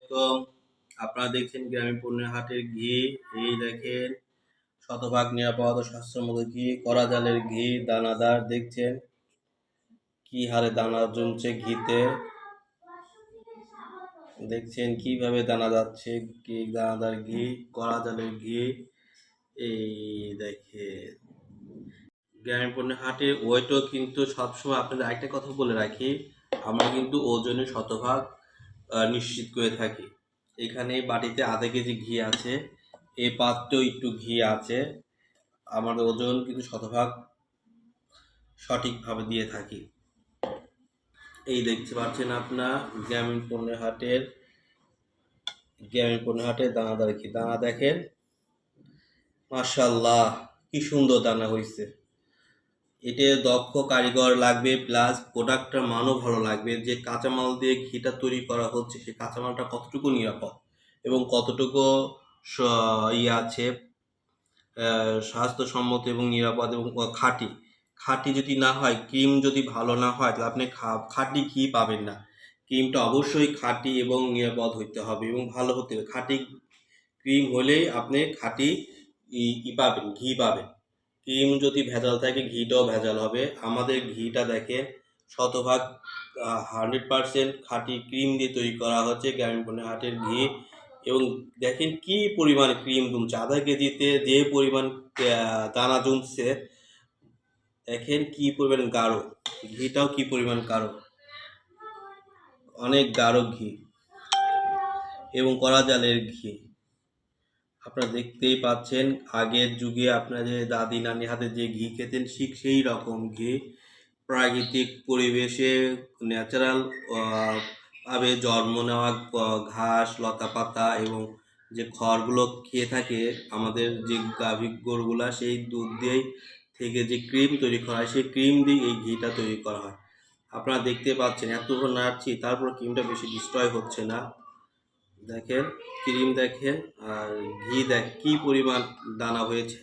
আলাইকুম। আপনারা দেখছেন গ্রামীণ পণ্যের হাটের ঘি। এই দেখেন শতভাগ নিরাপদ ও স্বাস্থ্যসম্মত ঘি, কড়া জালের ঘি, দানাদার। দেখছেন কি হারে দানা জমছে ঘিতে। দেখছেন কিভাবে দানা যাচ্ছে, কি দানাদার ঘি, কড়া জালের ঘি। এই দেখেন গ্রামীণ পণ্যের হাটের ওয়েটও কিন্তু সবসময় আপনাদের একটা কথা বলে রাখি, আমরা কিন্তু ওজনে শতভাগ নিশ্চিত করে থাকি। এখানে বাটিতে আধা কেজি ঘি আছে, এই পাত্রেও একটু ঘি আছে। আমাদের ওজন কিন্তু শতভাগ সঠিকভাবে দিয়ে থাকি। এই দেখতে পাচ্ছেন আপনার গ্রামীণ পণ্যের হাটের দানাদার ঘি। দানা দেখেন, মাশাআল্লাহ কি সুন্দর দানা হয়েছে। এতে দক্ষ কারিগর লাগবে, প্লাস প্রোডাক্টটার মানও ভালো লাগবে। যে কাঁচামাল দিয়ে ঘিটা তৈরি করা হচ্ছে সেই কাঁচামালটা কতটুকু নিরাপদ এবং কতটুকু আছে স্বাস্থ্যসম্মত এবং নিরাপদ এবং খাঁটি। খাঁটি যদি না হয়, ক্রিম যদি ভালো না হয়, তাহলে আপনি খাঁটি ঘি পাবেন না। ক্রিমটা অবশ্যই খাঁটি এবং নিরাপদ হইতে হবে এবং ভালো হতে হবে। খাঁটি ক্রিম হলেই আপনি খাঁটি পাবেন, ঘি পাবেন। ক্রিম যদি ভেজাল থাকে, ঘিটাও ভেজাল হবে। আমাদের ঘিটা দেখেন শতভাগ 100% খাঁটি ক্রিম দিয়ে তৈরি করা হচ্ছে গ্রামীণ পণ্যের হাটের ঘি। এবং দেখেন কি পরিমাণ ক্রিম জমছে, আধা কেজিতে যে পরিমাণ দানা জমছে। দেখেন কি পরিমাণ গাঢ়, ঘিটাও কি পরিমাণ গাঢ়, অনেক গাঢ় ঘি এবং কড়া জালের ঘি। আপনারা দেখতেই পাচ্ছেন আগের যুগে আপনাদের দাদি নানি হাতে যে ঘি খেতেন ঠিক সেই রকম ঘি, প্রাকৃতিক পরিবেশে ন্যাচারাল ভাবে জন্ম নেওয়া ঘাস লতা পাতা এবং যে খড়গুলো খেয়ে থাকে আমাদের যে গাভী গরুগুলা, সেই দুধ দিয়েই থেকে যে ক্রিম তৈরি করা হয় সেই ক্রিম দিয়ে এই ঘিটা তৈরি করা হয়। আপনারা দেখতে পাচ্ছেন এতক্ষণ নাড়ছি, তারপর ক্রিমটা বেশি ডিস্ট্রয় হচ্ছে না। দেখেন ক্রিম দেখেন আর ঘি দেখ কি পরিমাণ দানা হয়েছে।